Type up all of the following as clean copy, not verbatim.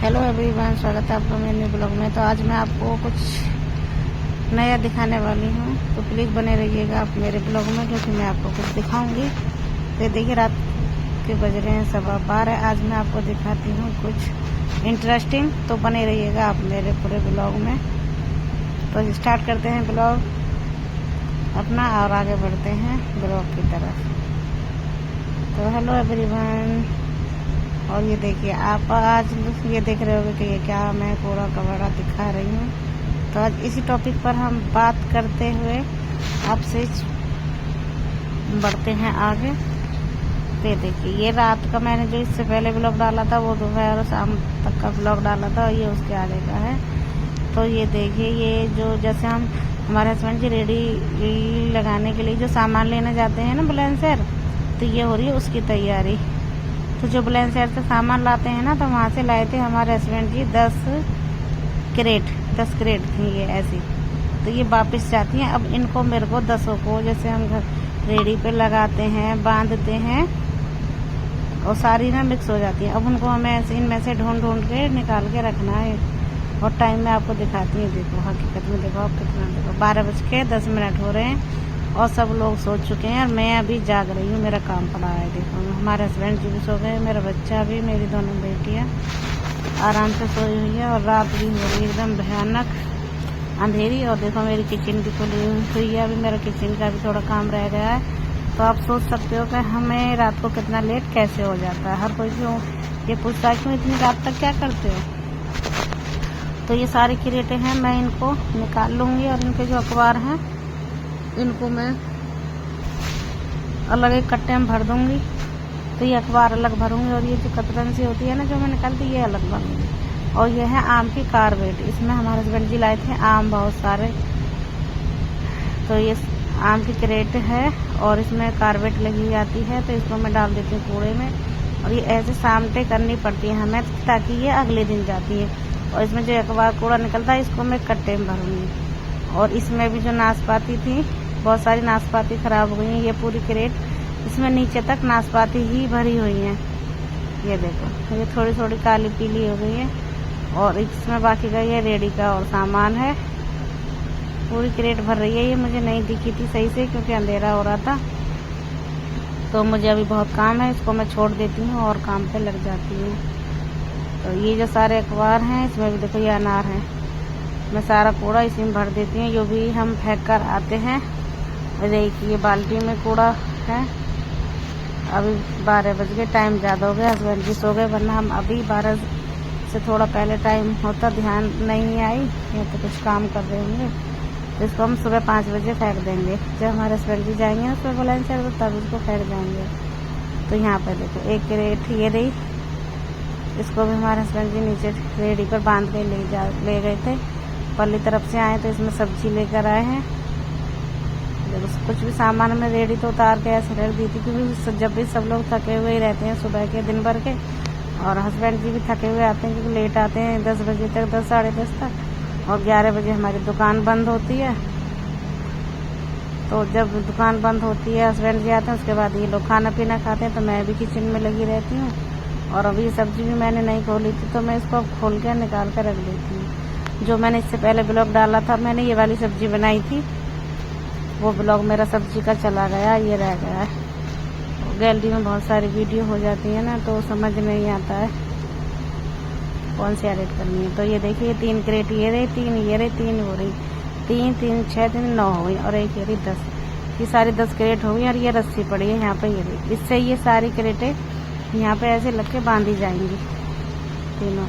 Hello everyone, स्वागत है आपका मेरे ब्लॉग में। तो आज मैं आपको कुछ नया दिखाने वाली हूँ, तो प्लीज़ बने रहिएगा आप मेरे ब्लॉग में, क्योंकि मैं आपको कुछ दिखाऊंगी। तो देखिए, रात के बज रहे हैं 12:15। आज मैं आपको दिखाती हूँ कुछ इंटरेस्टिंग, तो बने रहिएगा आप मेरे पूरे ब्लॉग में। तो स्टार्ट करते हैं ब्लॉग अपना और आगे बढ़ते हैं ब्लॉग की तरफ। तो हेलो एवरीवन, और ये देखिए, आप आज ये देख रहे होंगे कि ये क्या मैं कूड़ा कबाड़ा दिखा रही हूँ। तो आज इसी टॉपिक पर हम बात करते हुए आपसे बढ़ते हैं आगे। तो देखिए, ये रात का मैंने जो इससे पहले ब्लॉग डाला था वो दोपहर और शाम तक का ब्लॉग डाला था, और ये उसके आगे का है। तो ये देखिए, ये जो जैसे हमारे हस्बैंड जी रेडी लगाने के लिए जो सामान लेने जाते हैं ना बुलंदशहर, तो ये हो रही है उसकी तैयारी। तो जो बुलंदशहर से सामान लाते हैं ना, तो वहाँ से लाए थे हमारे हस्बैंड जी 10 क्रेट थी ये ऐसी। तो ये वापस जाती हैं। अब इनको मेरे को 10 को जैसे हम घर रेडी पे लगाते हैं, बांधते हैं, और सारी ना मिक्स हो जाती है। अब उनको हमें ऐसे इनमें से ढूंढ के निकाल के रखना है। और टाइम में आपको दिखाती हूँ, देखो हकीकत में देखो आप कितना, देखो 12:10 हो रहे हैं और सब लोग सो चुके हैं, और मैं अभी जाग रही हूँ। मेरा काम पड़ा है। देखो, हमारे हस्बैंड जी भी सो गए, मेरा बच्चा भी, मेरी दोनों बेटियाँ आराम से सोई हुई है, और रात भी हो रही है एकदम भयानक अंधेरी। और देखो, मेरी किचन भी खुली हुई है, अभी मेरा किचन का भी थोड़ा काम रह गया है। तो आप सोच सकते हो कि हमें रात को कितना लेट कैसे हो जाता है। हर कोई क्यों ये पूछता है, क्यों इतनी रात तक क्या करते हो। तो ये सारी क्रेटें हैं, मैं इनको निकाल लूँगी, और इनके जो अखबार हैं इनको मैं अलग एक कट्टे में भर दूंगी। तो ये अखबार अलग भरूंगी, और ये जो कतरन सी होती है ना जो मैं निकालती, ये अलग भरूंगी। और ये है आम की कार्बेट। इसमें हमारे हस्बैंड जी लाए थे आम बहुत सारे। तो ये आम की क्रेट है, और इसमें कार्बेट लगी जाती है। तो इसको मैं डाल देती हूँ कूड़े में, और ये ऐसे सामटे करनी पड़ती है हमें, ताकि ये अगले दिन जाती है। और इसमें जो अखबार कूड़ा निकलता है, इसको मैं कट्टे में भरूंगी। और इसमें भी जो नाशपाती थी, बहुत सारी नाशपाती खराब हो गई हैं। ये पूरी क्रेट, इसमें नीचे तक नाशपाती ही भरी हुई हैं। ये देखो, ये थोड़ी थोड़ी काली पीली हो गई है। और इसमें बाकी का ये रेडी का और सामान है। पूरी क्रेट भर रही है। ये मुझे नहीं दिखी थी सही से, क्योंकि अंधेरा हो रहा था। तो मुझे अभी बहुत काम है, इसको मैं छोड़ देती हूँ और काम पे लग जाती हूँ। तो ये जो सारे अखबार हैं, इसमें भी देखो ये अनार है। मैं सारा कूड़ा इसी में भर देती हूँ, जो भी हम फेंक कर आते हैं। देखिए, बाल्टी में कूड़ा है। अभी 12 बज गए, टाइम ज़्यादा हो गया, हस्बैंड जी सो गए, वरना हम अभी 12 से थोड़ा पहले टाइम होता, ध्यान नहीं आई, या तो कुछ काम कर रहे होंगे। तो इसको हम सुबह 5 बजे फेंक देंगे। जब हमारे हस्बैंड जी जाएंगे ना सुबह बुलंदशहर, तो तब इसको फेंक जाएंगे। तो यहाँ पर देखो, एक क्रेट ये रही, इसको भी हमारे हस्बैंड जी नीचे रेडी पर बांध के ले गए थे। पल्ली तरफ से आए तो इसमें सब्जी लेकर आए हैं। कुछ भी सामान में रेडी तो उतार के ऐसे रख दी थी, क्योंकि जब भी सब लोग थके हुए ही रहते हैं सुबह के, दिन भर के। और हस्बैंड जी भी थके हुए आते हैं, क्योंकि लेट आते हैं 10 बजे तक, 10 साढ़े 10 तक। और 11 बजे हमारी दुकान बंद होती है। तो जब दुकान बंद होती है, हस्बैंड जी आते हैं, उसके बाद ये लोग खाना पीना खाते हैं। तो मैं भी किचन में लगी रहती हूँ। और अभी सब्जी भी मैंने नहीं खोली थी, तो मैं इसको अब खोल के निकाल कर रख देती हूँ। जो मैंने इससे पहले ब्लॉग डाला था, मैंने ये वाली सब्जी बनाई थी, वो ब्लॉग मेरा सब्जी का चला गया, ये रह गया है। गैलरी में बहुत सारी वीडियो हो जाती है ना, तो समझ नहीं आता है कौन सी एडिट करनी है। तो ये देखिए, 3 क्रेट ये रही, 3 ये रही, 3 हो रही, 3 3 6 3 9 हो गई, और एक ये रही 10। ये सारी 10 क्रेट हो गई, और ये रस्सी पड़ी है यहाँ पे, ये रही। इससे ये सारी क्रेटें यहाँ पे ऐसे लग के बांधी जाएंगी तीनों।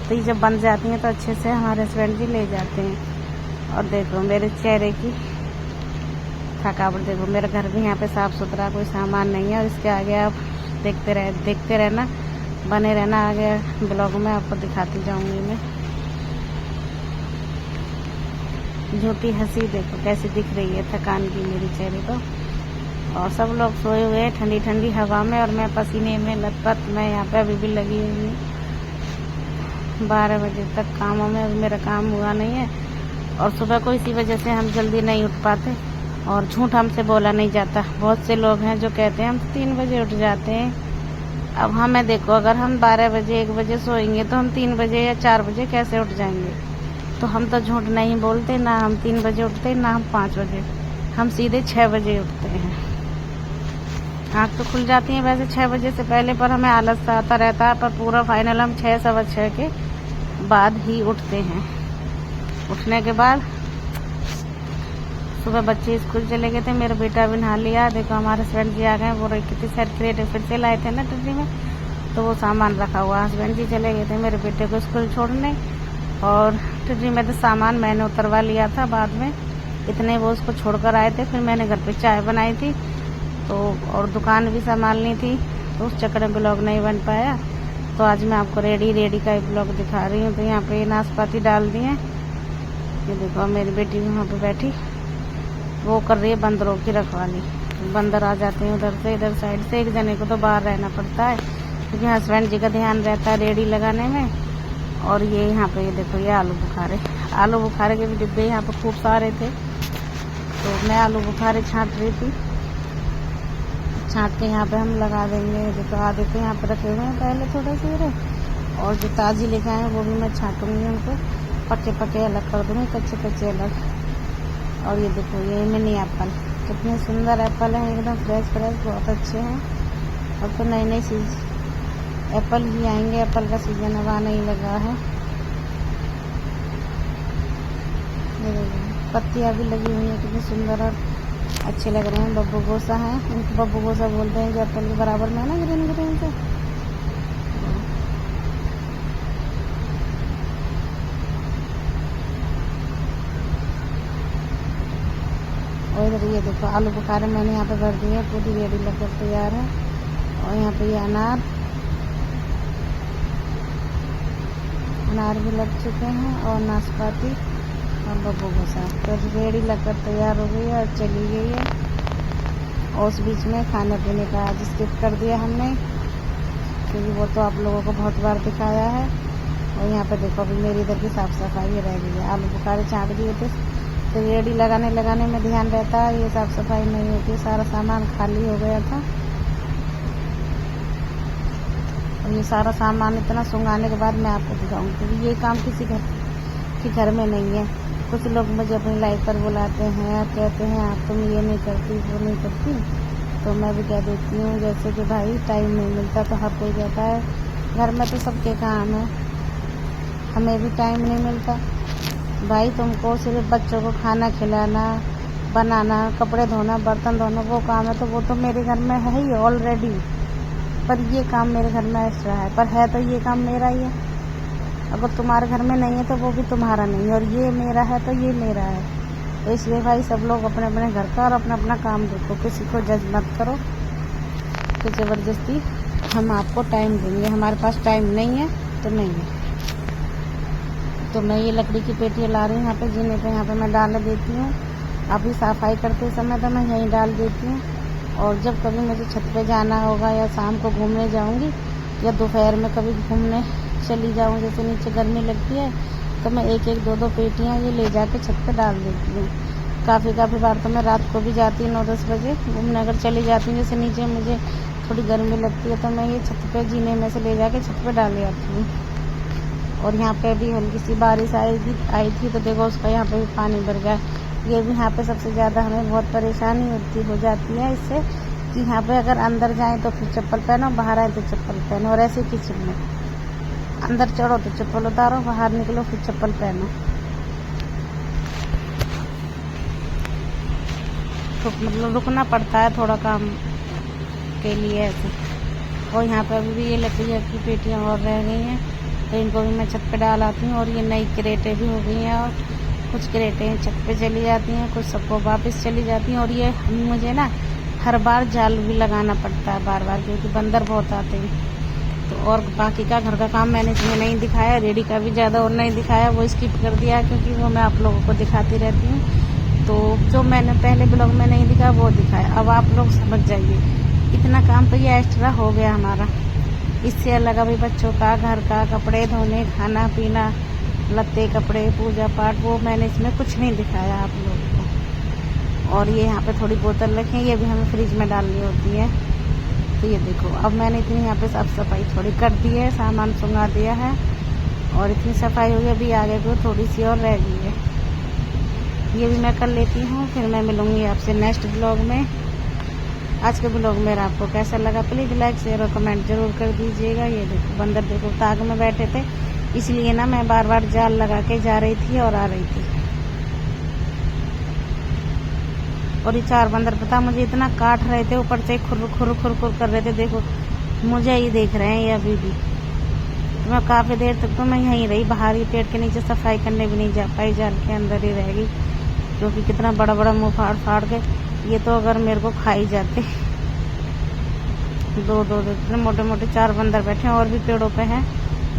तो ये जब बंध जाती हैं, तो अच्छे से हमारे हस्बैंड जी ले जाते हैं। और देखो मेरे चेहरे की थकावट, देखो मेरा घर भी यहाँ पे साफ सुथरा, कोई सामान नहीं है। और इसके आगे आप देखते रहना, बने रहना, आगे ब्लॉग में आपको दिखाती जाऊंगी मैं। झूठी हंसी देखो कैसी दिख रही है, थकान की मेरे चेहरे को। और सब लोग सोए हुए हैं ठंडी ठंडी हवा में, और मैं पसीने में लथपथ, मैं यहाँ पे अभी भी लगी हुई हूँ 12 बजे तक कामों में। अभी मेरा काम हुआ नहीं है, और सुबह को इसी वजह से हम जल्दी नहीं उठ पाते, और झूठ हमसे बोला नहीं जाता। बहुत से लोग हैं जो कहते हैं हम 3 बजे उठ जाते हैं, अब हमें देखो, अगर हम 12 बजे 1 बजे सोएंगे तो हम 3 बजे या 4 बजे कैसे उठ जाएंगे। तो हम तो झूठ नहीं बोलते, ना हम 3 बजे उठते, ना हम 5 बजे, हम सीधे 6 बजे उठते हैं। आँख तो खुल जाती है वैसे 6 बजे से पहले, पर हमें आलस सा आता रहता है। पर पूरा फाइनल हम 6 सवा 6 के बाद ही उठते हैं। उठने के बाद सुबह बच्चे स्कूल चले गए थे, मेरा बेटा भी नहा लिया। देखो हमारे हस्बैंड जी आ गए, वो कितनी सारी क्रेट फिर से लाए थे ना टिड्डी में, तो वो सामान रखा हुआ। हस्बैंड जी चले गए थे मेरे बेटे को स्कूल छोड़ने, और टिड्डी में तो सामान मैंने उतरवा लिया था बाद में। इतने वो उसको छोड़कर आए थे, फिर मैंने घर पे चाय बनाई थी तो, और दुकान भी संभालनी थी, तो उस चक्कर में ब्लॉग नहीं बन पाया। तो आज मैं आपको रेडी का एक ब्लॉग दिखा रही हूँ। तो यहाँ पे नाशपाती डाल दिए, ये देखो मेरी बेटी वहाँ पे बैठी, वो कर रही है बंदरों की रखवाली। बंदर आ जाते हैं उधर से इधर साइड से, एक जने को तो बाहर रहना पड़ता है क्योंकि हस्बैंड जी का ध्यान रहता है रेडी लगाने में। और ये यहाँ पे ये देखो, ये आलू बुखारे के भी डिब्बे यहाँ पे खूब सारे थे, तो मैं आलू बुखारे छाँट रही थी। छाँट के यहाँ पे हम लगा देंगे। देखो आधे तो यहाँ पे रखे हुए हैं पहले थोड़े से, और जो ताज़ी लेके आए हैं वो भी मैं छाँटूँगी, उनको पके अलग कर दूँगी, कच्चे अलग। और ये देखो ये मिनी एप्पल, कितने सुंदर एप्पल हैं, एकदम फ्रेश बहुत अच्छे हैं। अब तो नई एप्पल ही आएंगे, एप्पल का सीजन अब आने ही लगा है। पत्तियाँ भी लगी हुई हैं, कितनी सुंदर और अच्छे लग रहे हैं। बब्बू गोसा है, इनको बब्बू गोसा बोलते हैं, जो एप्पल के बराबर में है ना, ग्रीन से। और इधर ये देखो आलू बुखारे मैंने यहाँ पे भर दिए, पूरी रेडी लगकर तैयार है। और यहाँ पे ये अनार भी लग चुके हैं, और नाशपाती और बब्बू गोसा तो रेडी लगकर तैयार हो गई है और चली गई है। और उस बीच में खाने पीने का आज स्किप कर दिया हमने, क्योंकि वो तो आप लोगों को बहुत बार दिखाया है। और यहाँ पे देखो अभी मेरी इधर की साफ़ सफाई रह गई है। आलू बुखारे छाँट दिए थे, तो रेडी लगाने में ध्यान रहता है, ये साफ़ सफाई नहीं होती, सारा सामान खाली हो गया था। और ये सारा सामान इतना सुंघाने के बाद मैं आपको दिखाऊंगी, क्योंकि ये काम किसी घर में नहीं है। कुछ लोग मुझे अपनी लाइफ पर बुलाते हैं, कहते हैं आप तुम ये नहीं करती वो नहीं करती, तो मैं भी कह देती हूँ जैसे कि भाई टाइम नहीं मिलता, तो हर कोई कहता है घर में तो सबके काम है, हमें भी टाइम नहीं मिलता। भाई तुमको सिर्फ बच्चों को खाना खिलाना, बनाना, कपड़े धोना, बर्तन धोना वो काम है, तो वो तो मेरे घर में है ही ऑलरेडी, पर ये काम मेरे घर में एक्स्ट्रा है, पर है तो ये काम मेरा ही है। अगर तुम्हारे घर में नहीं है तो वो भी तुम्हारा नहीं है, और ये मेरा है तो ये मेरा है। तो इसलिए भाई सब लोग अपने अपने घर का और अपना अपना काम देखो, किसी को जज मत करो कि ज़बरदस्ती हम आपको टाइम देंगे, हमारे पास टाइम नहीं है तो नहीं है। तो मैं ये लकड़ी की पेटियाँ ला रही हूँ यहाँ पे जीने पे, यहाँ पे मैं डाल देती हूँ। अभी सफाई करते समय तो मैं यहीं डाल देती हूँ, और जब कभी मुझे छत पे जाना होगा या शाम को घूमने जाऊँगी या दोपहर में कभी घूमने चली जाऊँ, जैसे नीचे गर्मी लगती है, तो मैं एक दो पेटियाँ ये ले जाके छत पे डाल देती हूँ। काफ़ी बार तो मैं रात को भी जाती हूँ 9-10 बजे घूमने, अगर चली जाती हूँ जैसे नीचे मुझे थोड़ी गर्मी लगती है, तो मैं ये छत पे जीने में से ले जाके छत पे डाल जाती हूँ। और यहाँ पे भी हल्की सी बारिश आई थी, तो देखो उसका यहाँ पे भी पानी भर गया। ये भी यहाँ पे सबसे ज़्यादा हमें बहुत परेशानी हो जाती है इससे, कि यहाँ पे अगर अंदर जाएँ तो फिर चप्पल पहनो, बाहर आए तो चप्पल पहनो, और ऐसे किचन में अंदर चढ़ो तो चप्पल उतारो, बाहर निकलो फिर चप्पल पहनो, तो मतलब रुकना पड़ता है थोड़ा काम के लिए ऐसे। और यहाँ पे अभी भी ये लकड़ी की पेटियाँ और रह गई हैं, तो इनको भी मैं छत पे डाल आती हूँ। और ये नई क्रेटें भी हो गई हैं, और कुछ क्रेटें छत पे चली जाती हैं, कुछ सबको वापस चली जाती हैं। और ये मुझे ना हर बार जाल भी लगाना पड़ता है बार, क्योंकि बंदर बहुत आते हैं। तो और बाकी का घर का काम मैंने इसमें नहीं दिखाया, रेडी का भी ज़्यादा और नहीं दिखाया, वो स्किप कर दिया, क्योंकि वो मैं आप लोगों को दिखाती रहती हूँ। तो जो मैंने पहले ब्लॉग में नहीं दिखाया वो दिखाया। अब आप लोग समझ जाइए, इतना काम तो ये एक्स्ट्रा हो गया हमारा। इससे अलग अभी बच्चों का, घर का, कपड़े धोने, खाना पीना, लत्ते कपड़े, पूजा पाठ, वो मैंने इसमें कुछ नहीं दिखाया आप लोगों को। और ये यहाँ पे थोड़ी बोतल रखें, ये भी हमें फ्रिज में डालनी होती है। तो ये देखो, अब मैंने इतनी यहाँ पे साफ सफाई थोड़ी कर दी है, सामान सुंगा दिया है और इतनी सफाई हो गई। अभी आगे को थोड़ी सी और रह गई है, ये भी मैं कर लेती हूँ। फिर मैं मिलूँगी आपसे नेक्स्ट ब्लॉग में। आज के ब्लॉग मेरा आपको कैसा लगा प्लीज़ लाइक शेयर और कमेंट जरूर कर दीजिएगा। ये देखो बंदर देखो ताक में बैठे थे, इसलिए ना मैं बार बार जाल लगा के जा रही थी और आ रही थी। और ये 4 बंदर पता मुझे इतना काट रहे थे, ऊपर से खुर खुर खुर खुर कर रहे थे। देखो मुझे ही देख रहे हैं ये अभी भी। तो मैं काफ़ी देर तक तो मैं यहीं रही, बाहर ही पेड़ के नीचे सफाई करने भी नहीं जा पाई, जाल के अंदर ही रह गई, क्योंकि कितना बड़ा बड़ा मुंह फाड़ फाड़ के ये तो अगर मेरे को खा ही जाते। दो इतने मोटे मोटे 4 बंदर बैठे हैं और भी पेड़ों पे हैं,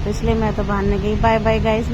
तो इसलिए मैं तो बाहर नहीं गई। Bye bye guys.